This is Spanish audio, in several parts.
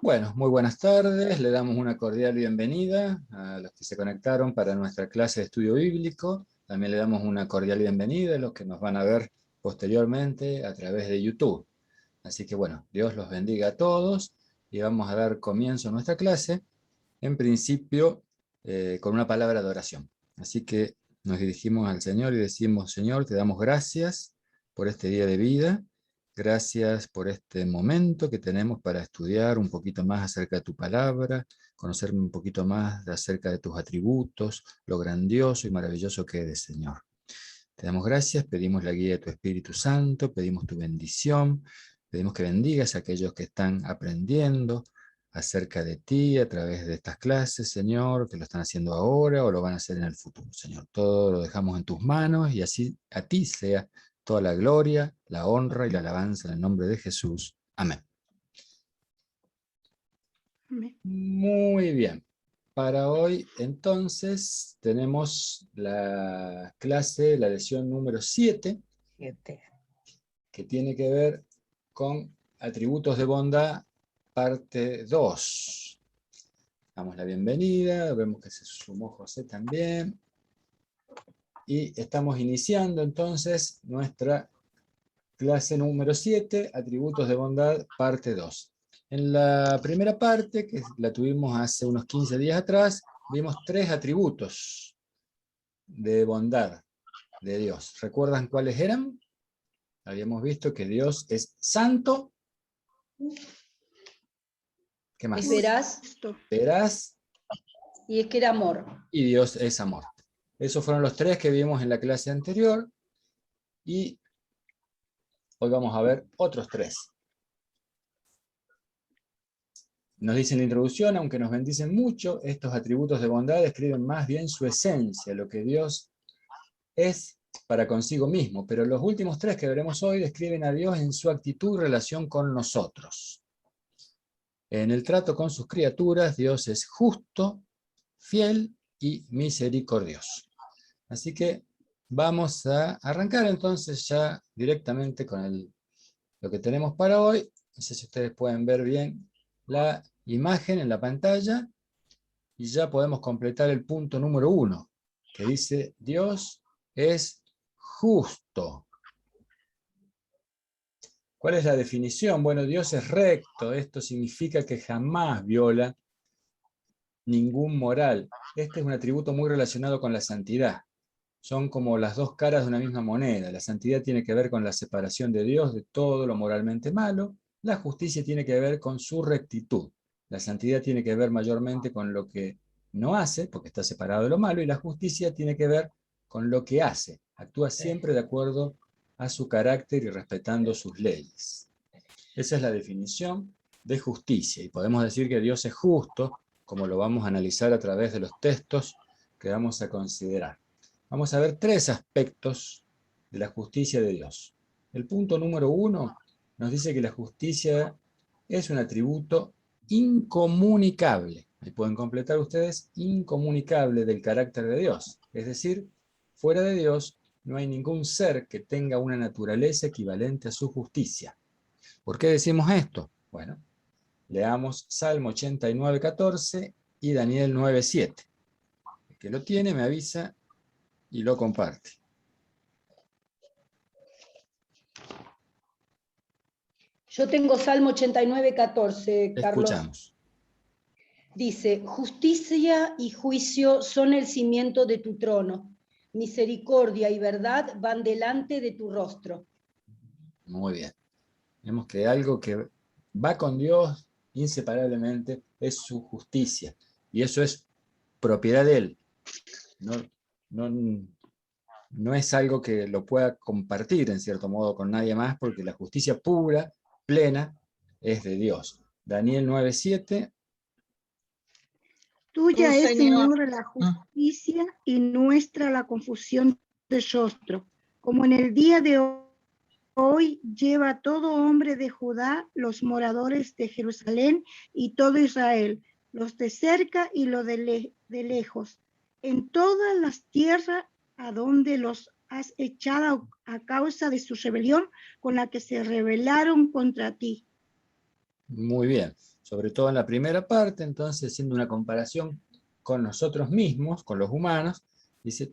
Bueno, muy buenas tardes, le damos una cordial bienvenida a los que se conectaron para nuestra clase de estudio bíblico. También le damos una cordial bienvenida a los que nos van a ver posteriormente a través de YouTube. Así que bueno, Dios los bendiga a todos y vamos a dar comienzo a nuestra clase, en principio con una palabra de oración. Así que nos dirigimos al Señor y decimos: Señor, te damos gracias por este día de vida. Gracias por este momento que tenemos para estudiar un poquito más acerca de tu palabra, conocer un poquito más acerca de tus atributos, lo grandioso y maravilloso que eres, Señor. Te damos gracias, pedimos la guía de tu Espíritu Santo, pedimos tu bendición, pedimos que bendigas a aquellos que están aprendiendo acerca de ti a través de estas clases, Señor, que lo están haciendo ahora o lo van a hacer en el futuro, Señor. Todo lo dejamos en tus manos y así a ti sea toda la gloria, la honra y la alabanza en el nombre de Jesús. Amén. Amén. Muy bien. Para hoy, entonces, tenemos la clase, la lección número 7, que tiene que ver con atributos de bondad, parte 2. Damos la bienvenida, vemos que se sumó José también. Y estamos iniciando entonces nuestra clase número 7, atributos de bondad, parte 2. En la primera parte, que la tuvimos hace unos 15 días atrás, vimos 3 atributos de bondad de Dios. ¿Recuerdan cuáles eran? Habíamos visto que Dios es santo. ¿Qué más? Es veraz. Veraz. Y es que era amor. Y Dios es amor. Esos fueron los 3 que vimos en la clase anterior. Y hoy vamos a ver otros 3. Nos dice en la introducción: aunque nos bendicen mucho, estos atributos de bondad describen más bien su esencia, lo que Dios es para consigo mismo, pero los últimos 3 que veremos hoy describen a Dios en su actitud y relación con nosotros. En el trato con sus criaturas, Dios es justo, fiel y misericordioso. Así que vamos a arrancar entonces ya directamente con lo que tenemos para hoy. No sé si ustedes pueden ver bien la imagen en la pantalla, y ya podemos completar el punto número 1, que dice: Dios es justo. ¿Cuál es la definición? Bueno, Dios es recto. Esto significa que jamás viola ningún moral. Este es un atributo muy relacionado con la santidad. Son como las dos caras de una misma moneda. La santidad tiene que ver con la separación de Dios de todo lo moralmente malo. La justicia tiene que ver con su rectitud. La santidad tiene que ver mayormente con lo que no hace, porque está separado de lo malo, y la justicia tiene que ver con lo que hace. Actúa siempre de acuerdo a su carácter y respetando sus leyes. Esa es la definición de justicia. Y podemos decir que Dios es justo, como lo vamos a analizar a través de los textos que vamos a considerar. Vamos a ver 3 aspectos de la justicia de Dios. El punto número 1 nos dice que la justicia es un atributo incomunicable. Ahí pueden completar ustedes: incomunicable del carácter de Dios. Es decir, fuera de Dios no hay ningún ser que tenga una naturaleza equivalente a su justicia. ¿Por qué decimos esto? Bueno, leamos Salmo 89:14 y Daniel 9:7. El que lo tiene me avisa y lo comparte. Yo tengo Salmo 89:14, Carlos. Escuchamos. Dice: justicia y juicio son el cimiento de tu trono. Misericordia y verdad van delante de tu rostro. Muy bien. Vemos que algo que va con Dios inseparablemente es su justicia. Y eso es propiedad de Él. No es algo que lo pueda compartir en cierto modo con nadie más, porque la justicia pura, plena, es de Dios. Daniel 9:7. Tuya es, Señor, la justicia y nuestra la confusión de rostro. Como en el día de hoy lleva todo hombre de Judá, los moradores de Jerusalén y todo Israel, los de cerca y los de lejos, en todas las tierras a donde los has echado a causa de su rebelión con la que se rebelaron contra ti. Muy bien. sobre todo en la primera parte, entonces haciendo una comparación con nosotros mismos, con los humanos, dice,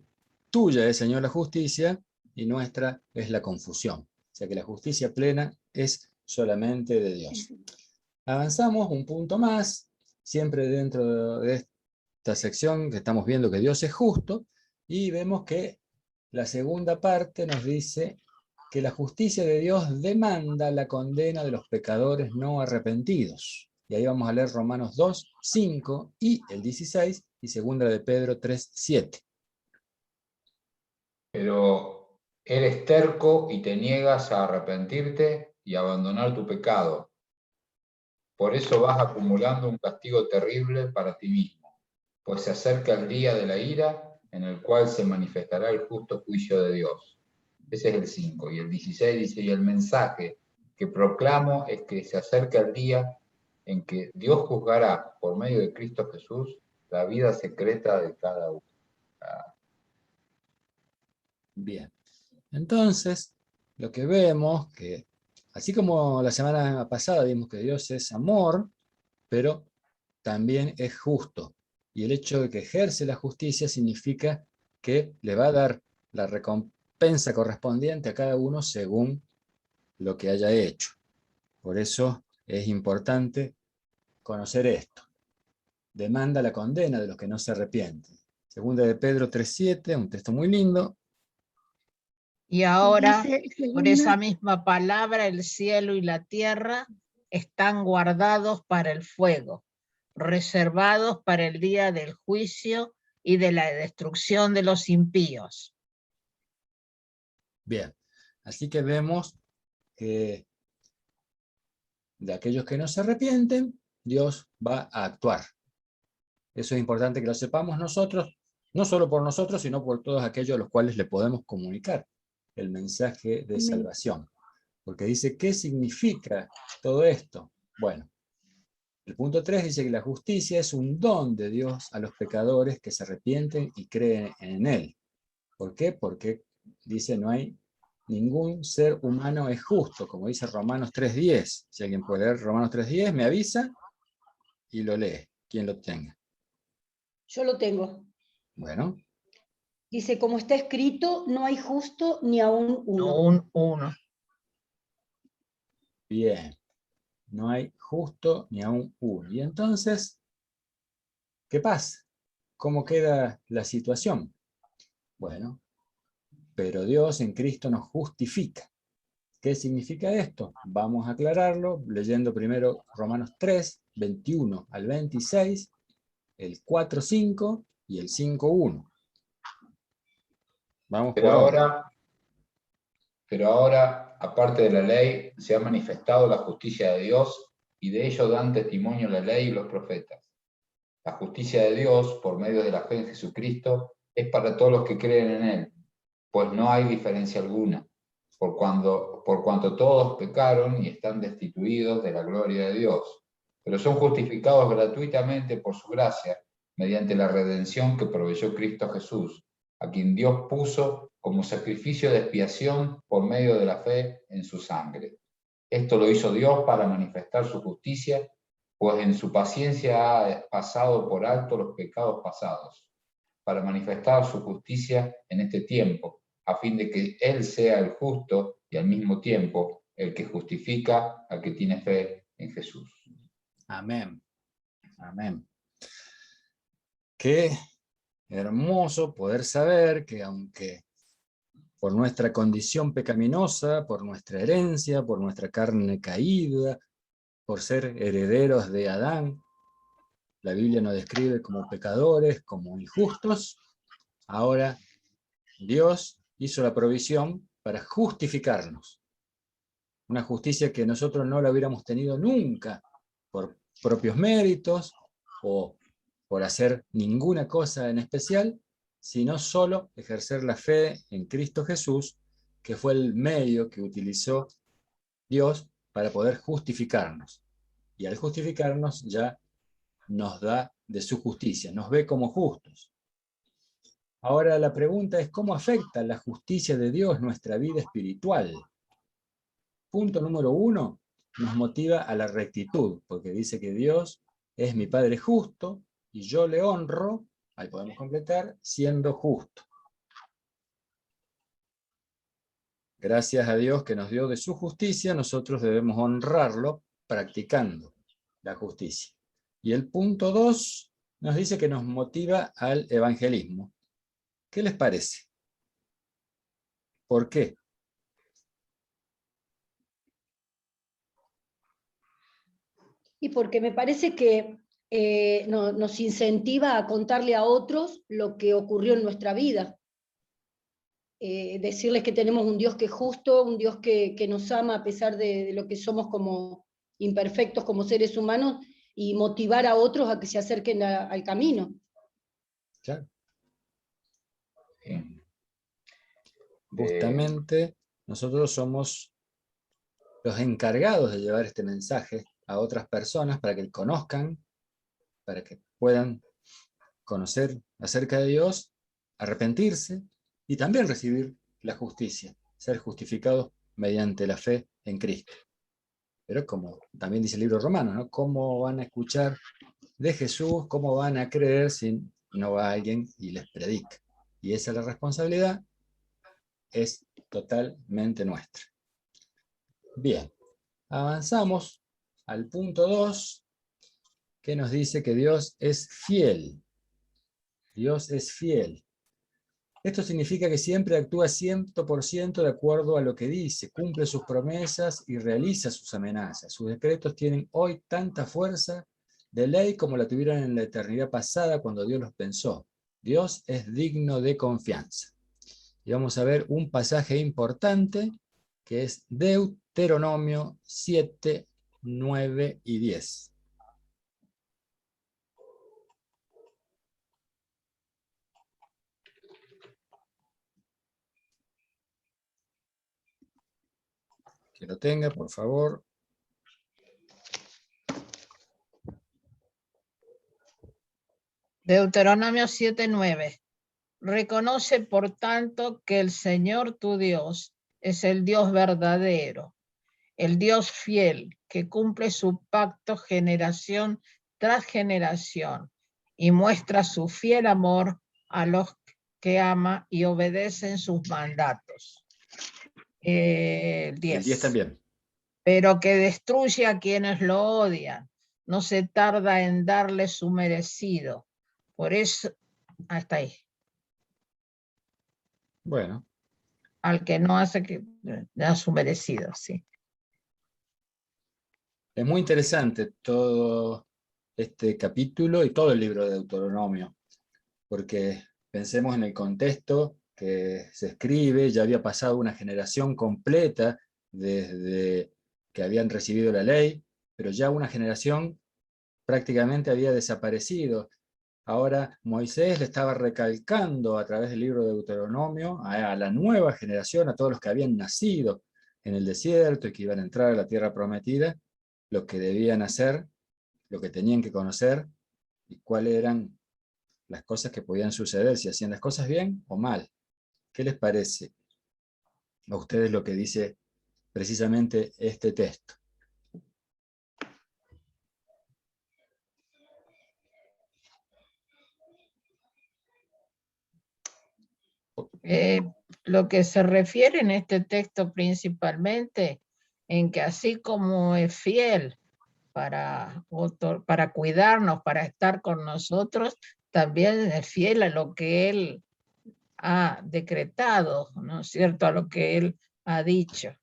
tuya es, Señor, la justicia, y nuestra es la confusión. O sea que la justicia plena es solamente de Dios. Avanzamos un punto más, siempre dentro de esta sección que estamos viendo que Dios es justo, y vemos que la segunda parte nos dice que la justicia de Dios demanda la condena de los pecadores no arrepentidos. Y ahí vamos a leer Romanos 2, 5 y el 16, y segunda de Pedro 3, 7. Pero eres terco y te niegas a arrepentirte y abandonar tu pecado. Por eso vas acumulando un castigo terrible para ti mismo, pues se acerca el día de la ira en el cual se manifestará el justo juicio de Dios. Ese es el 5. Y el 16 dice, y el mensaje que proclamo es que se acerca el día en que Dios juzgará por medio de Cristo Jesús la vida secreta de cada uno. Bien, entonces lo que vemos que, así como la semana pasada vimos que Dios es amor, pero también es justo. Y el hecho de que ejerce la justicia significa que le va a dar la recompensa correspondiente a cada uno según lo que haya hecho. Por eso es importante conocer esto. Demanda la condena de los que no se arrepienten. Segunda de Pedro 3:7, un texto muy lindo. Y ahora, Dice, por esa misma palabra, el cielo y la tierra están guardados para el fuego, reservados para el día del juicio y de la destrucción de los impíos. Bien, así que vemos que de aquellos que no se arrepienten, Dios va a actuar. Eso es importante que lo sepamos nosotros, no solo por nosotros, sino por todos aquellos a los cuales le podemos comunicar el mensaje de salvación. Porque dice, ¿qué significa todo esto? Bueno, el punto 3 dice que la justicia es un don de Dios a los pecadores que se arrepienten y creen en Él. ¿Por qué? Porque dice, no hay ningún ser humano es justo, como dice Romanos 3:10. Si alguien puede leer Romanos 3:10, me avisa y lo lee, quien lo tenga. Yo lo tengo. Bueno. Dice, como está escrito, no hay justo ni aún uno. Uno. Bien. No hay justo ni aún uno. Y entonces, ¿qué pasa? ¿Cómo queda la situación? Bueno, pero Dios en Cristo nos justifica. ¿Qué significa esto? Vamos a aclararlo leyendo primero Romanos 3, 21 al 26, el 4:5 y el 5:1. Vamos por Pero ahora, aparte de la ley, se ha manifestado la justicia de Dios, y de ello dan testimonio la ley y los profetas. La justicia de Dios, por medio de la fe en Jesucristo, es para todos los que creen en Él, pues no hay diferencia alguna, por cuanto todos pecaron y están destituidos de la gloria de Dios, pero son justificados gratuitamente por su gracia, mediante la redención que proveyó Cristo Jesús, a quien Dios puso como sacrificio de expiación por medio de la fe en su sangre. Esto lo hizo Dios para manifestar su justicia, pues en su paciencia ha pasado por alto los pecados pasados, para manifestar su justicia en este tiempo, a fin de que Él sea el justo y al mismo tiempo el que justifica al que tiene fe en Jesús. Amén. Amén. Qué hermoso poder saber que aunque por nuestra condición pecaminosa, por nuestra herencia, por nuestra carne caída, por ser herederos de Adán, la Biblia nos describe como pecadores, como injustos, ahora Dios hizo la provisión para justificarnos. Una justicia que nosotros no la hubiéramos tenido nunca por propios méritos o por hacer ninguna cosa en especial, sino solo ejercer la fe en Cristo Jesús, que fue el medio que utilizó Dios para poder justificarnos. Y al justificarnos ya nos da de su justicia, nos ve como justos. Ahora la pregunta es, ¿cómo afecta la justicia de Dios nuestra vida espiritual? Punto número 1, nos motiva a la rectitud, porque dice que Dios es mi Padre justo y yo le honro, ahí podemos completar, siendo justo. Gracias a Dios que nos dio de su justicia, nosotros debemos honrarlo practicando la justicia. Y el punto 2 nos dice que nos motiva al evangelismo. ¿Qué les parece? ¿Por qué? Y porque me parece que nos incentiva a contarle a otros lo que ocurrió en nuestra vida. Decirles que tenemos un Dios que es justo, un Dios que nos ama a pesar de lo que somos como imperfectos como seres humanos, y motivar a otros a que se acerquen al camino. Claro. Bien. Justamente nosotros somos los encargados de llevar este mensaje a otras personas para que conozcan, para que puedan conocer acerca de Dios, arrepentirse y también recibir la justicia, ser justificados mediante la fe en Cristo. Pero como también dice el libro romano, ¿no? ¿Cómo van a escuchar de Jesús? ¿Cómo van a creer si no va alguien y les predica? Y esa es la responsabilidad, es totalmente nuestra. Bien, avanzamos al punto 2, que nos dice que Dios es fiel. Dios es fiel. Esto significa que siempre actúa 100% de acuerdo a lo que dice, cumple sus promesas y realiza sus amenazas. Sus decretos tienen hoy tanta fuerza de ley como la tuvieron en la eternidad pasada cuando Dios los pensó. Dios es digno de confianza. Y vamos a ver un pasaje importante que es Deuteronomio 7, 9 y 10. Que lo tenga, por favor. Deuteronomio 7:9. Reconoce, por tanto, que el Señor tu Dios es el Dios verdadero, el Dios fiel, que cumple su pacto generación tras generación y muestra su fiel amor a los que ama y obedecen sus mandatos. 10. El 10 también. Pero que destruye a quienes lo odian, no se tarda en darle su merecido. Por eso, hasta ahí. Bueno. Al que no hace que da su merecido, sí. Es muy interesante todo este capítulo y todo el libro de Deuteronomio, porque pensemos en el contexto que se escribe, ya había pasado una generación completa desde que habían recibido la ley, pero ya una generación prácticamente había desaparecido. Ahora Moisés le estaba recalcando a través del libro de Deuteronomio a la nueva generación, a todos los que habían nacido en el desierto y que iban a entrar a la tierra prometida, lo que debían hacer, lo que tenían que conocer y cuáles eran las cosas que podían suceder, si hacían las cosas bien o mal. ¿Qué les parece a ustedes lo que dice precisamente este texto? Lo que se refiere en este texto principalmente en que así como es fiel para cuidarnos, para estar con nosotros, también es fiel a lo que Él ha decretado, ¿no es cierto?, a lo que Él ha dicho.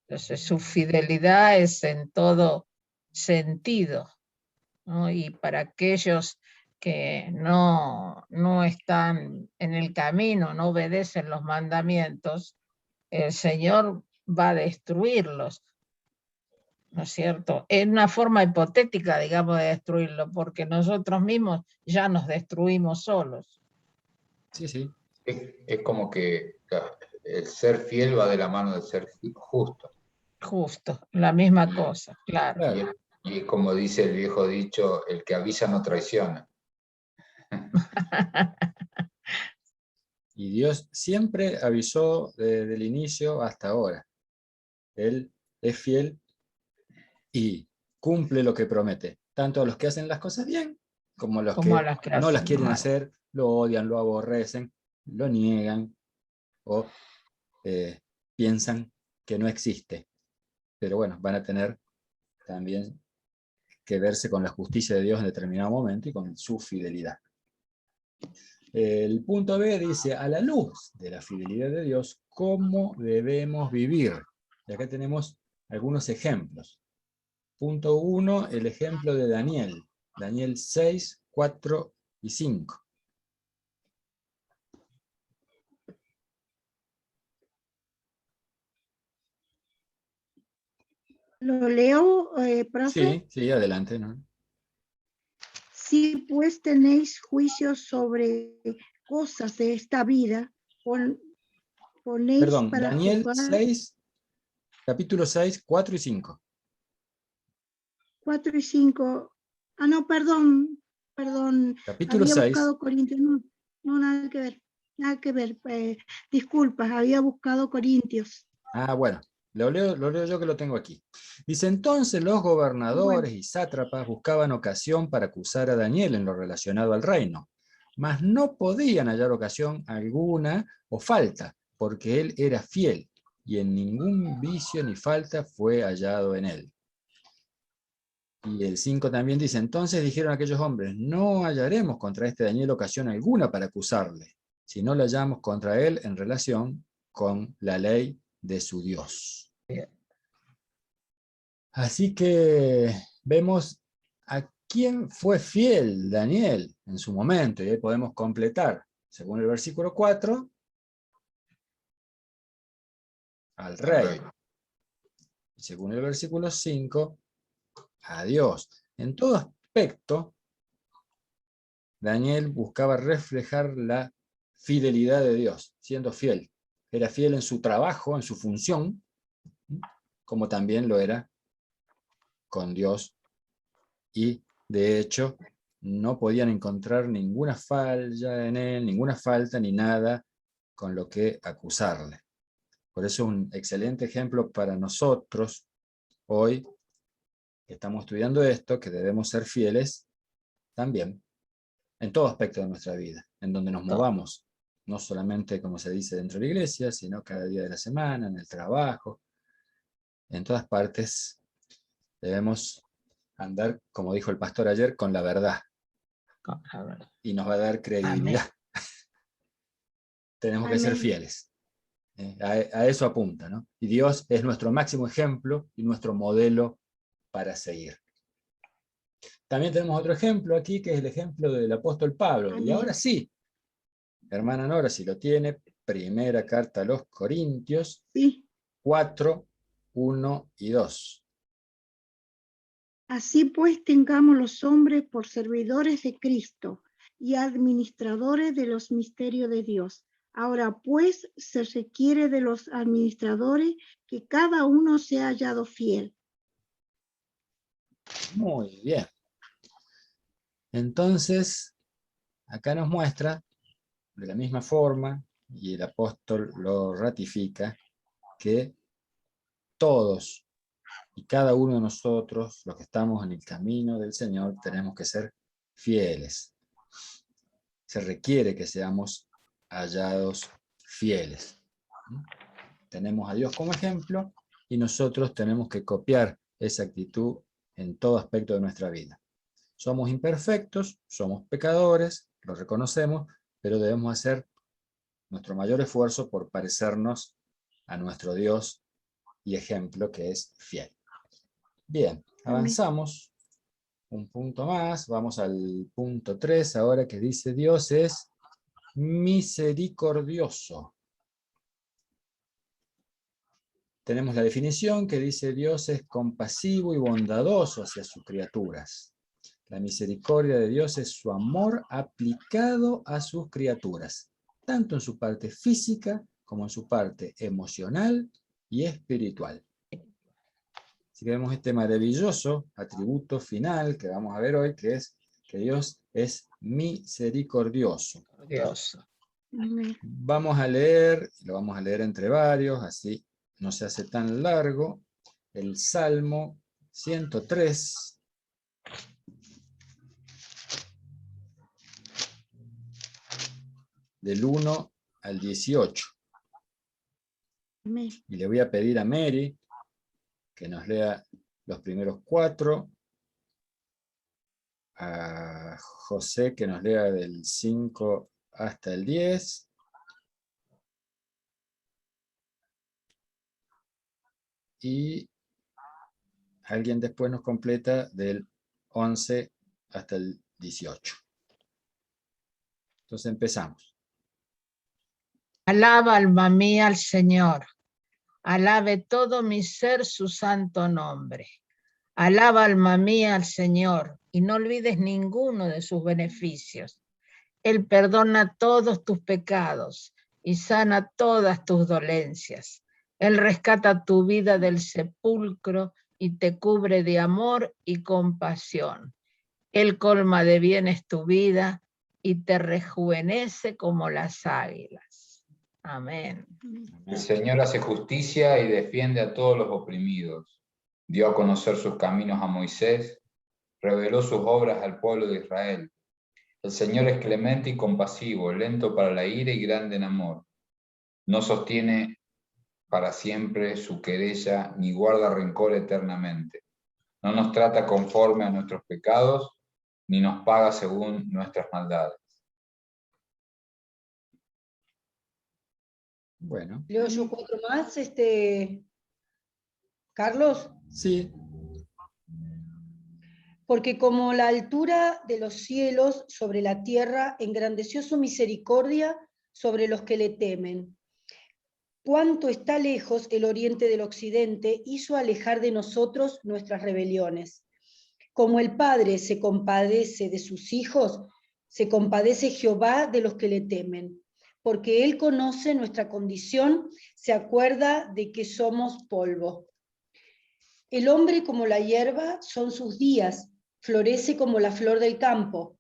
Entonces su fidelidad es en todo sentido, ¿no? Y para aquellos que no están en el camino, no obedecen los mandamientos, el Señor va a destruirlos, ¿no es cierto? Es una forma hipotética, digamos, de destruirlo, porque nosotros mismos ya nos destruimos solos. Sí, sí. Es como que el ser fiel va de la mano del ser justo. Justo, la misma cosa, claro. Claro. Y como dice el viejo dicho, el que avisa no traiciona. Y Dios siempre avisó desde el inicio hasta ahora. Él es fiel y cumple lo que promete, tanto a los que hacen las cosas bien, como a los Como que a las que no las hacen quieren mal. hacer, lo odian, lo aborrecen, lo niegan, o piensan que no existe. Pero bueno, van a tener también que verse con la justicia de Dios en determinado momento y con su fidelidad. El punto B dice, a la luz de la fidelidad de Dios, ¿cómo debemos vivir? Y acá tenemos algunos ejemplos. Punto 1, el ejemplo de Daniel. Daniel 6, 4 y 5. Lo leo, profe. Sí, sí, adelante, ¿no? Si pues tenéis juicios sobre cosas de esta vida, ponéis Perdón, para Daniel juzgar 6, capítulo 6, 4 y 5. 4 y 5. Ah, no, perdón, Capítulo había 6. buscado Corintios, no, nada que ver, disculpas, había buscado Corintios. Ah, bueno, lo leo yo que lo tengo aquí. Dice, entonces los Bueno, gobernadores y sátrapas buscaban ocasión para acusar a Daniel en lo relacionado al reino, mas no podían hallar ocasión alguna o falta, porque él era fiel, y en ningún vicio ni falta fue hallado en él. Y el 5 también dice, entonces dijeron aquellos hombres, no hallaremos contra este Daniel ocasión alguna para acusarle, si no la hallamos contra él en relación con la ley de su Dios. Así que vemos a quién fue fiel Daniel en su momento, y ahí podemos completar, según el versículo 4, al rey. Y según el versículo 5, a Dios. En todo aspecto, Daniel buscaba reflejar la fidelidad de Dios, siendo fiel. Era fiel en su trabajo, en su función, como también lo era con Dios. Y, de hecho, no podían encontrar ninguna falla en él, ninguna falta ni nada con lo que acusarle. Por eso es un excelente ejemplo para nosotros hoy, que estamos estudiando esto, que debemos ser fieles también en todo aspecto de nuestra vida, en donde nos movamos, no solamente como se dice dentro de la iglesia, sino cada día de la semana, en el trabajo, en todas partes debemos andar, como dijo el pastor ayer, con la verdad, y nos va a dar credibilidad. Amén. Tenemos amén. que ser fieles. A eso apunta, ¿no? Y Dios es nuestro máximo ejemplo y nuestro modelo para seguir. También tenemos otro ejemplo aquí, que es el ejemplo del apóstol Pablo. Amén. Y ahora sí, hermana Nora, si lo tiene, primera carta a los Corintios, sí. 4, 1 y 2. Así pues, tengamos los hombres por servidores de Cristo y administradores de los misterios de Dios. Ahora pues, se requiere de los administradores que cada uno sea hallado fiel. Muy bien. Entonces, acá nos muestra, de la misma forma, y el apóstol lo ratifica, que todos y cada uno de nosotros, los que estamos en el camino del Señor, tenemos que ser fieles. Se requiere que seamos hallados fieles. Tenemos a Dios como ejemplo y nosotros tenemos que copiar esa actitud en todo aspecto de nuestra vida. Somos imperfectos, somos pecadores, lo reconocemos, pero debemos hacer nuestro mayor esfuerzo por parecernos a nuestro Dios y ejemplo, que es fiel. Bien, avanzamos un punto más, vamos al punto 3 ahora, que dice Dios es misericordioso. Tenemos la definición que dice Dios es compasivo y bondadoso hacia sus criaturas. La misericordia de Dios es su amor aplicado a sus criaturas, tanto en su parte física como en su parte emocional y espiritual. Así que vemos este maravilloso atributo final que vamos a ver hoy, que es que Dios es misericordioso. Vamos a leer, lo vamos a leer entre varios, así no se hace tan largo, el Salmo 103. Del 1 al 18. Amén. Y le voy a pedir a Mary que nos lea los primeros 4. A José que nos lea del 5 hasta el 10. Y alguien después nos completa del 11 hasta el 18. Entonces empezamos. Alaba, alma mía, al Señor. Alabe todo mi ser su santo nombre. Alaba, alma mía, al Señor, y no olvides ninguno de sus beneficios. Él perdona todos tus pecados y sana todas tus dolencias. Él rescata tu vida del sepulcro y te cubre de amor y compasión. Él colma de bienes tu vida y te rejuvenece como las águilas. Amén. El Señor hace justicia y defiende a todos los oprimidos. Dio a conocer sus caminos a Moisés, reveló sus obras al pueblo de Israel. El Señor es clemente y compasivo, lento para la ira y grande en amor. No sostiene para siempre su querella, ni guarda rencor eternamente. No nos trata conforme a nuestros pecados, ni nos paga según nuestras maldades. Bueno. Leo yo 4 más, Carlos. Sí. Porque como la altura de los cielos sobre la tierra, engrandeció su misericordia sobre los que le temen. Cuánto está lejos el oriente del occidente, hizo alejar de nosotros nuestras rebeliones. Como el Padre se compadece de sus hijos, se compadece Jehová de los que le temen. Porque Él conoce nuestra condición, se acuerda de que somos polvo. El hombre como la hierba son sus días, florece como la flor del campo,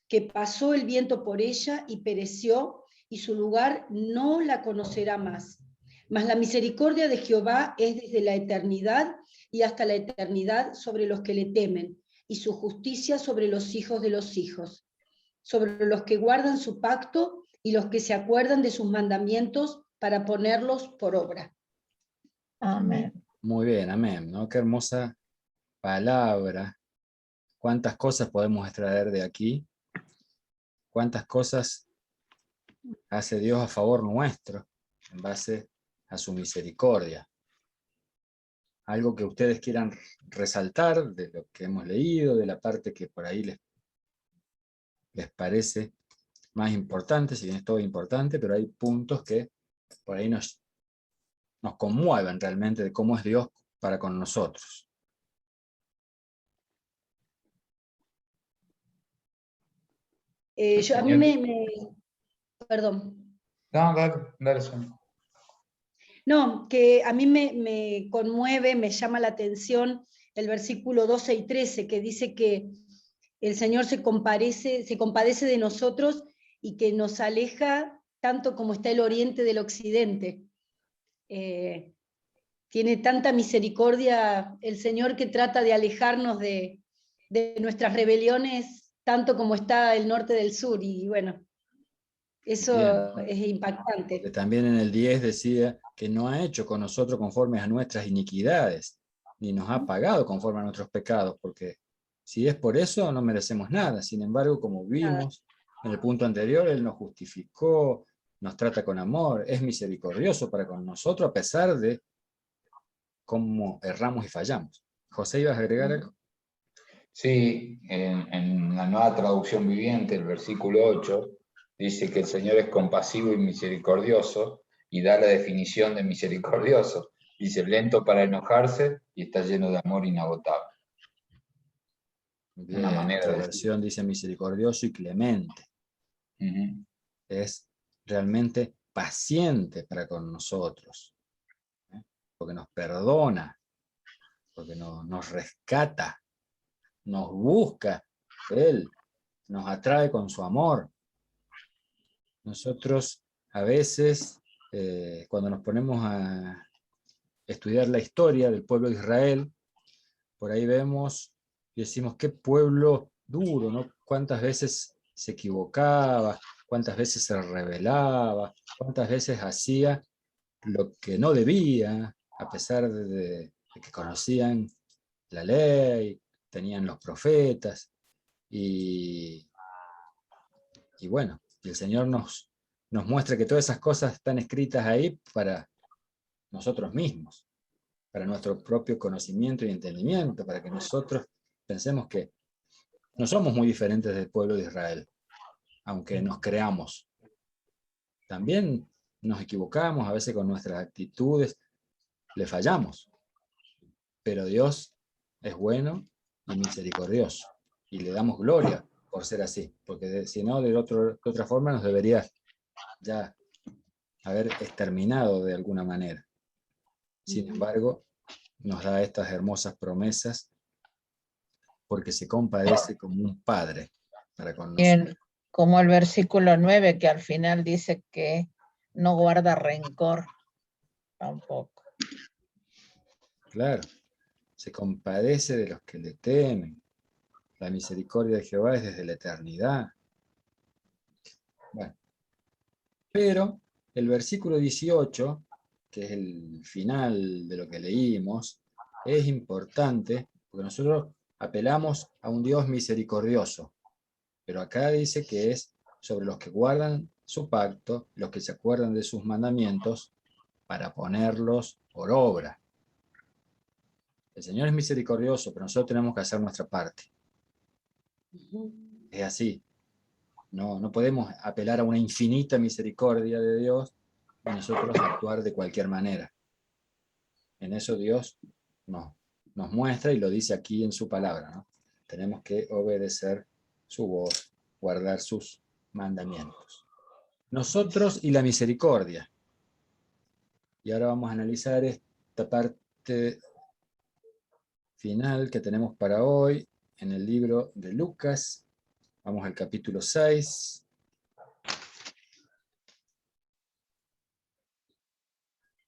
que pasó el viento por ella y pereció, y su lugar no la conocerá más. Mas la misericordia de Jehová es desde la eternidad y hasta la eternidad sobre los que le temen, y su justicia sobre los hijos de los hijos, sobre los que guardan su pacto y los que se acuerdan de sus mandamientos para ponerlos por obra. Amén. Muy bien, amén, ¿no? Qué hermosa palabra. Cuántas cosas podemos extraer de aquí. Cuántas cosas hace Dios a favor nuestro en base a su misericordia. Algo que ustedes quieran resaltar de lo que hemos leído, de la parte que por ahí les parece más importante, si bien es todo importante, pero hay puntos que por ahí nos conmueven realmente de cómo es Dios para con nosotros. A mí perdón. No, dale, son. No, que a mí me conmueve, me llama la atención el versículo 12 y 13, que dice que el Señor se compadece de nosotros y que nos aleja tanto como está el oriente del occidente. Tiene tanta misericordia el Señor que trata de alejarnos de nuestras rebeliones tanto como está el norte del sur, y bueno, eso Bien. es impactante. Porque también en el 10 decía que no ha hecho con nosotros conforme a nuestras iniquidades, ni nos ha pagado conforme a nuestros pecados, porque si es por eso no merecemos nada. Sin embargo, como vimos en el punto anterior, Él nos justificó, nos trata con amor, es misericordioso para con nosotros a pesar de cómo erramos y fallamos. José, ¿ibas a agregar algo? Sí, en la Nueva Traducción Viviente, el versículo 8, dice que el Señor es compasivo y misericordioso, y da la definición de misericordioso. Dice, lento para enojarse y está lleno de amor inagotable. Bien, Una manera otra de versión dice misericordioso y clemente. Es realmente paciente para con nosotros, porque nos perdona, porque nos rescata, nos busca, Él nos atrae con su amor. Nosotros a veces, cuando nos ponemos a estudiar la historia del pueblo de Israel, por ahí vemos y decimos, qué pueblo duro, ¿no? Cuántas veces se equivocaba, cuántas veces se rebelaba, cuántas veces hacía lo que no debía, a pesar de que conocían la ley, tenían los profetas, y bueno, el Señor nos muestra que todas esas cosas están escritas ahí para nosotros mismos, para nuestro propio conocimiento y entendimiento, para que nosotros pensemos que no somos muy diferentes del pueblo de Israel, aunque nos creamos. También nos equivocamos, a veces con nuestras actitudes le fallamos, pero Dios es bueno y misericordioso, y le damos gloria por ser así, porque si no, de otra forma nos debería ya haber exterminado de alguna manera. Sin embargo, nos da estas hermosas promesas porque se compadece como un padre para con nosotros. Como el versículo 9, que al final dice que no guarda rencor tampoco. Claro, se compadece de los que le temen. La misericordia de Jehová es desde la eternidad. Bueno, pero el versículo 18, que es el final de lo que leímos, es importante porque nosotros apelamos a un Dios misericordioso, pero acá dice que es sobre los que guardan su pacto, los que se acuerdan de sus mandamientos, para ponerlos por obra. El Señor es misericordioso, pero nosotros tenemos que hacer nuestra parte. Es así. No podemos apelar a una infinita misericordia de Dios y nosotros actuar de cualquier manera. En eso Dios nos muestra y lo dice aquí en su palabra, ¿no? Tenemos que obedecer su voz, guardar sus mandamientos. Nosotros y la misericordia. Y ahora vamos a analizar esta parte final que tenemos para hoy en el libro de Lucas. Vamos al capítulo 6.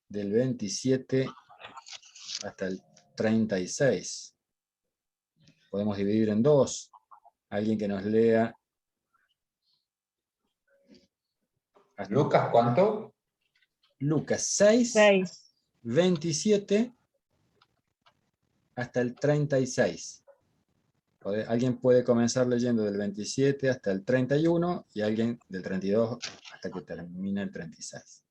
Del 27 hasta el 36. Podemos dividir en dos. Alguien que nos lea. ¿Lucas cuánto? Lucas 6, 27 hasta el 36. Alguien puede comenzar leyendo del 27 hasta el 31 y alguien del 32 hasta que termine el 36.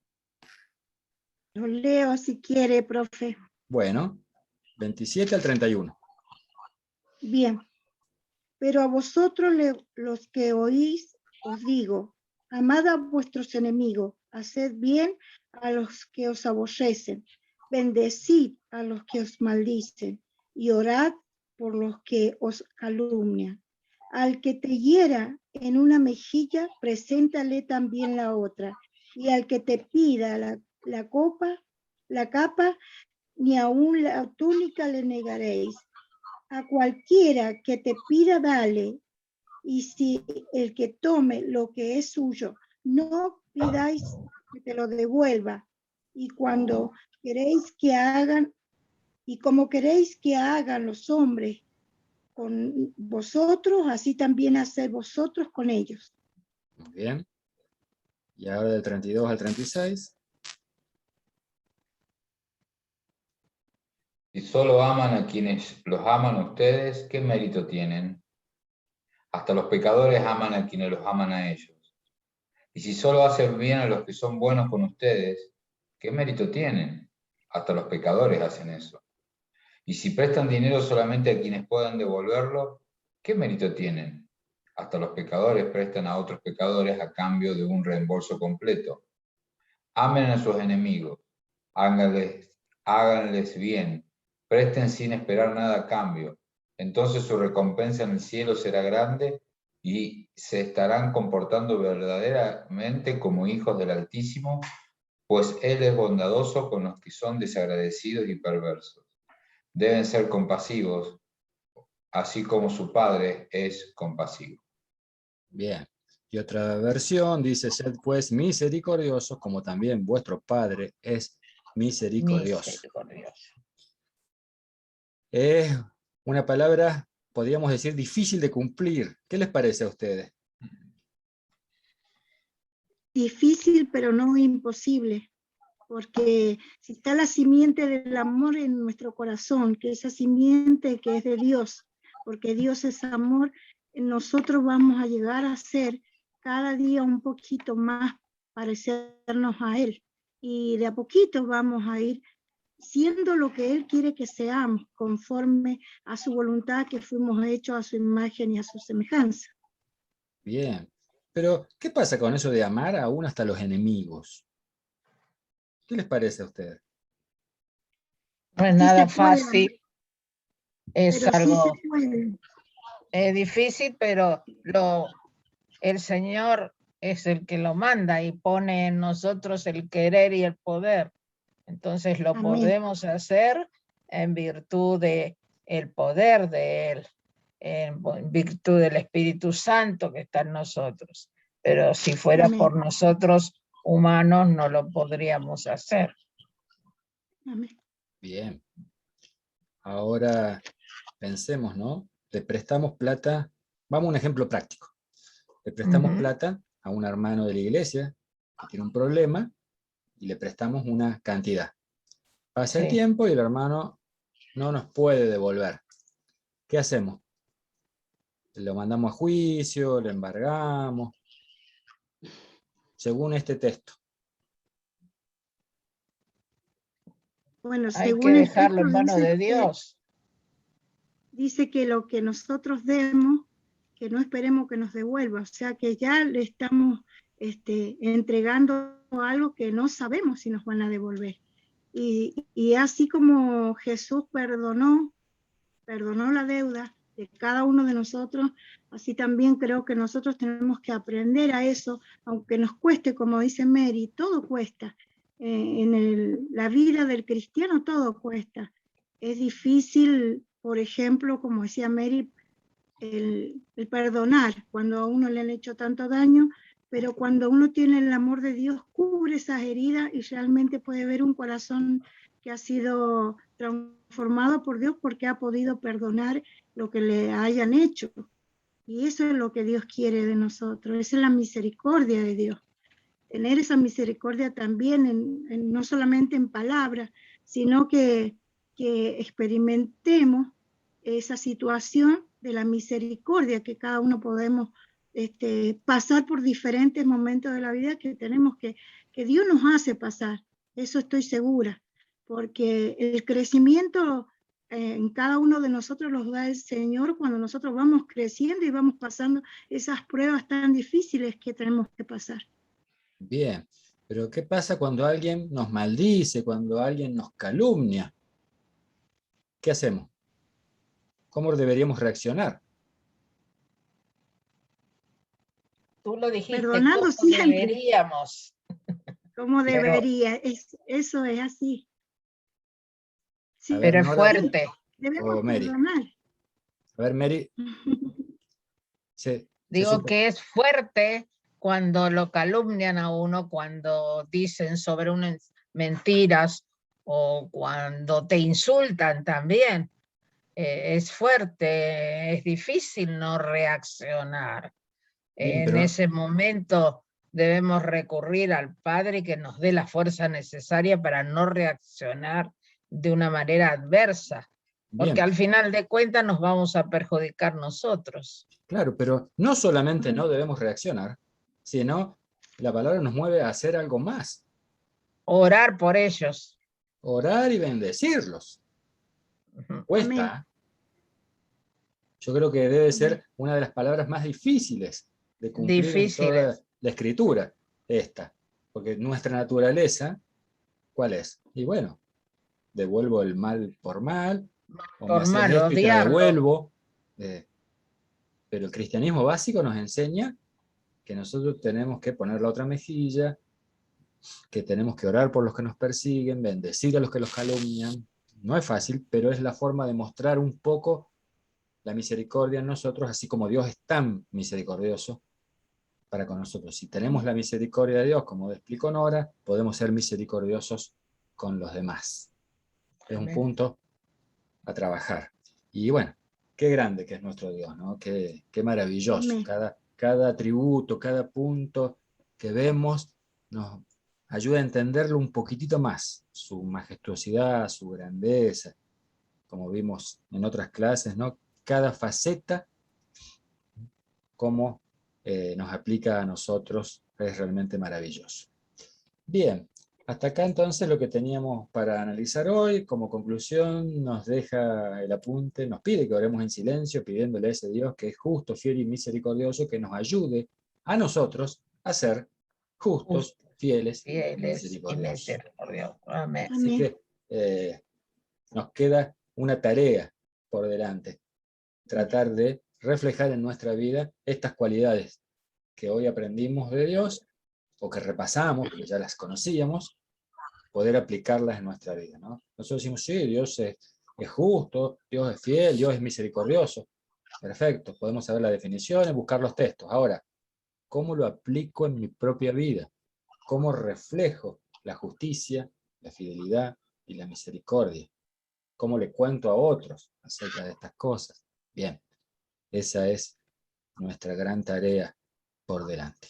Lo leo si quiere, profe. Bueno, 27 al 31. Bien. Pero a vosotros los que oís, os digo, amad a vuestros enemigos, haced bien a los que os aborrecen, bendecid a los que os maldicen, y orad por los que os calumnian. Al que te hiera en una mejilla, preséntale también la otra, y al que te pida la capa, ni aun la túnica le negaréis. A cualquiera que te pida, dale, y si el que tome lo que es suyo, no pidáis que te lo devuelva. Y cuando queréis que hagan, y como queréis que hagan los hombres con vosotros, así también haced vosotros con ellos. Muy bien. Y ahora del 32 al 36. Si solo aman a quienes los aman a ustedes, ¿qué mérito tienen? Hasta los pecadores aman a quienes los aman a ellos. Y si solo hacen bien a los que son buenos con ustedes, ¿qué mérito tienen? Hasta los pecadores hacen eso. Y si prestan dinero solamente a quienes puedan devolverlo, ¿qué mérito tienen? Hasta los pecadores prestan a otros pecadores a cambio de un reembolso completo. Amen a sus enemigos, háganles bien, presten sin esperar nada a cambio. Entonces su recompensa en el cielo será grande y se estarán comportando verdaderamente como hijos del Altísimo, pues Él es bondadoso con los que son desagradecidos y perversos. Deben ser compasivos, así como su Padre es compasivo. Bien. Y otra versión dice, sed pues misericordiosos, como también vuestro Padre es misericordioso. Es una palabra, podríamos decir, difícil de cumplir. ¿Qué les parece a ustedes? Difícil, pero no imposible. Porque si está la simiente del amor en nuestro corazón, que esa simiente que es de Dios, porque Dios es amor, nosotros vamos a llegar a ser cada día un poquito más parecernos a Él. Y de a poquito vamos a ir siendo lo que Él quiere que seamos, conforme a su voluntad, que fuimos hechos a su imagen y a su semejanza. Bien. Pero, ¿qué pasa con eso de amar aún hasta los enemigos? ¿Qué les parece a ustedes? No es Sí nada se puede, fácil, es pero sí se algo puede. difícil, pero el Señor es el que lo manda y pone en nosotros el querer y el poder. Entonces lo Amén. podemos hacer en virtud de el poder de Él, en virtud del Espíritu Santo que está en nosotros. Pero si fuera Amén. por nosotros humanos, no lo podríamos hacer. Amén. Bien. Ahora pensemos, ¿no? Le prestamos plata, vamos a un ejemplo práctico. Le prestamos plata a un hermano de la iglesia que tiene un problema y le prestamos una cantidad. Pasa el tiempo y el hermano no nos puede devolver. ¿Qué hacemos? Lo mandamos a juicio, lo embargamos, según este texto. Bueno, Hay que según el dejarlo texto en manos de Dios. Dice que lo que nosotros demos, que no esperemos que nos devuelva, o sea que ya le estamos entregando algo que no sabemos si nos van a devolver. Y así como Jesús perdonó la deuda de cada uno de nosotros, así también creo que nosotros tenemos que aprender a eso, aunque nos cueste, como dice Mary, todo cuesta. La vida del cristiano todo cuesta. Es difícil, por ejemplo, como decía Mary, el perdonar cuando a uno le han hecho tanto daño, pero cuando uno tiene el amor de Dios, cubre esas heridas y realmente puede ver un corazón que ha sido transformado por Dios porque ha podido perdonar lo que le hayan hecho. Y eso es lo que Dios quiere de nosotros, esa es la misericordia de Dios. Tener esa misericordia también, no solamente en palabras, sino que experimentemos esa situación de la misericordia, que cada uno podemos pasar por diferentes momentos de la vida que tenemos que Dios nos hace pasar, eso estoy segura, porque el crecimiento en cada uno de nosotros los da el Señor cuando nosotros vamos creciendo y vamos pasando esas pruebas tan difíciles que tenemos que pasar. Bien, pero ¿qué pasa cuando alguien nos maldice, cuando alguien nos calumnia? ¿Qué hacemos? ¿Cómo deberíamos reaccionar? Tú lo dijiste, Perdonando ¿cómo siempre. deberíamos? Como Pero, debería, eso es así. Sí, pero es Nora fuerte. debemos o Mary. perdonar. A ver, Mary. Digo que es fuerte cuando lo calumnian a uno, cuando dicen sobre uno mentiras o cuando te insultan también. Es fuerte, es difícil no reaccionar. Bien, En ese momento debemos recurrir al Padre que nos dé la fuerza necesaria para no reaccionar de una manera adversa, porque bien. al final de cuentas nos vamos a perjudicar nosotros. Claro, pero no solamente no debemos reaccionar, sino la palabra nos mueve a hacer algo más. Orar por ellos. Orar y bendecirlos. Cuesta. Amén. Yo creo que debe ser una de las palabras más difíciles de cumplir en toda la escritura, esta. Porque nuestra naturaleza, ¿cuál es? Y bueno, devuelvo el mal por mal, o me haces esto y te lo devuelvo. Pero el cristianismo básico nos enseña que nosotros tenemos que poner la otra mejilla, que tenemos que orar por los que nos persiguen, bendecir a los que los calumnian. No es fácil, pero es la forma de mostrar un poco la misericordia en nosotros, así como Dios es tan misericordioso para con nosotros. Si tenemos la misericordia de Dios, como explicó Nora, podemos ser misericordiosos con los demás. Es un punto a trabajar. Y bueno, qué grande que es nuestro Dios, ¿no? Qué maravilloso. Amén. Cada atributo, cada punto que vemos nos ayuda a entenderlo un poquitito más, su majestuosidad, su grandeza, como vimos en otras clases, ¿no? Cada faceta, cómo nos aplica a nosotros, es realmente maravilloso. Bien, hasta acá entonces lo que teníamos para analizar hoy. Como conclusión nos deja el apunte, nos pide que oremos en silencio, pidiéndole a ese Dios que es justo, fiel y misericordioso, que nos ayude a nosotros a ser justos, fieles y Fieles y misericordiosos. misericordiosos. Amén. Así Amén. que nos queda una tarea por delante, tratar de reflejar en nuestra vida estas cualidades que hoy aprendimos de Dios, o que repasamos, que ya las conocíamos, poder aplicarlas en nuestra vida, ¿no? Nosotros decimos, sí, Dios es justo, Dios es fiel, Dios es misericordioso. Perfecto, podemos saber la definición y buscar los textos. Ahora, ¿cómo lo aplico en mi propia vida? ¿Cómo reflejo la justicia, la fidelidad y la misericordia? ¿Cómo le cuento a otros acerca de estas cosas? Bien, esa es nuestra gran tarea por delante.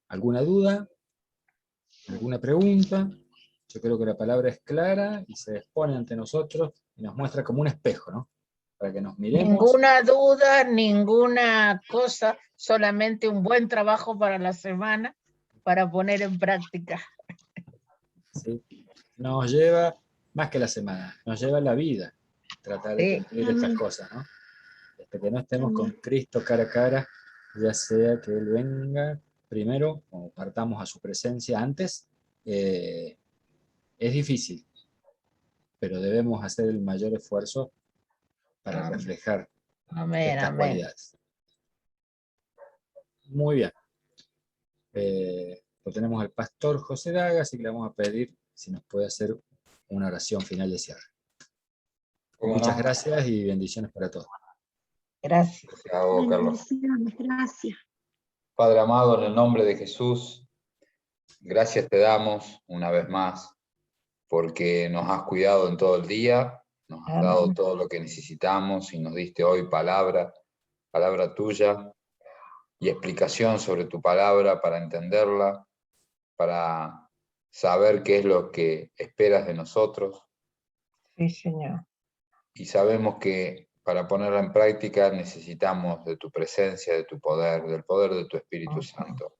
¿Alguna duda? ¿Alguna pregunta? Yo creo que la palabra es clara y se expone ante nosotros y nos muestra como un espejo, ¿no? Para que nos miremos. Ninguna duda, ninguna cosa, solamente un buen trabajo para la semana para poner en práctica. ¿Sí? Nos lleva, más que la semana, nos lleva la vida tratar de cumplir estas cosas, ¿no? Hasta que no estemos con Cristo cara a cara, ya sea que Él venga primero o partamos a su presencia antes, es difícil, pero debemos hacer el mayor esfuerzo para reflejar estas cualidades. Muy bien. Lo tenemos al pastor José Daga, así que le vamos a pedir si nos puede hacer una oración final de cierre. Muchas gracias y bendiciones para todos. Gracias. Carlos. Gracias. Padre amado, en el nombre de Jesús, gracias te damos una vez más porque nos has cuidado en todo el día, nos has dado todo lo que necesitamos y nos diste hoy palabra tuya y explicación sobre tu palabra para entenderla, para saber qué es lo que esperas de nosotros. Sí, Señor. Y sabemos que para ponerla en práctica necesitamos de tu presencia, de tu poder, del poder de tu Espíritu Santo.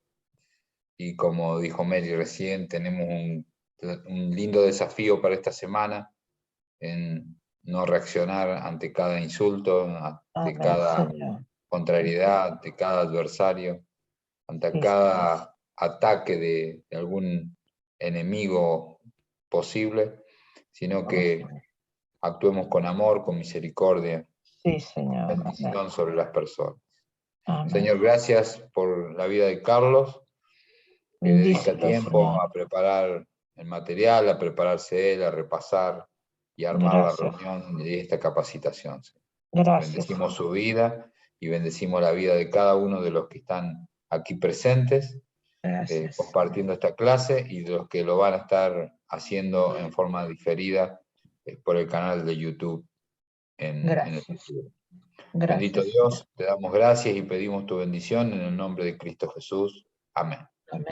Y como dijo Mary recién, tenemos un lindo desafío para esta semana en no reaccionar ante cada insulto, ante cada contrariedad, ante cada adversario, ante cada ataque de algún enemigo posible, sino que actuemos con amor, con misericordia, bendición sobre las personas. Señor, gracias por la vida de Carlos, que dedica tiempo a preparar el material, a prepararse él, a repasar y a armar la reunión de esta capacitación. Bendecimos su vida y bendecimos la vida de cada uno de los que están aquí presentes, compartiendo esta clase, y de los que lo van a estar haciendo en forma diferida por el canal de YouTube en el futuro. Bendito Dios, te damos gracias y pedimos tu bendición en el nombre de Cristo Jesús. Amén.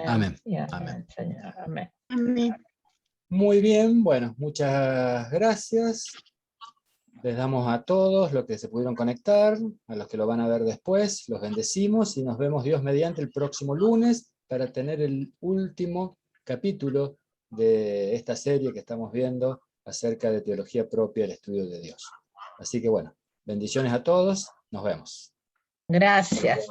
Amén. Amén, Señor. Amén. Amén. Muy bien, bueno, muchas gracias. Les damos a todos los que se pudieron conectar, a los que lo van a ver después, los bendecimos y nos vemos Dios mediante el próximo lunes para tener el último capítulo de esta serie que estamos viendo acerca de teología propia, el estudio de Dios. Así que bueno, bendiciones a todos, nos vemos. Gracias.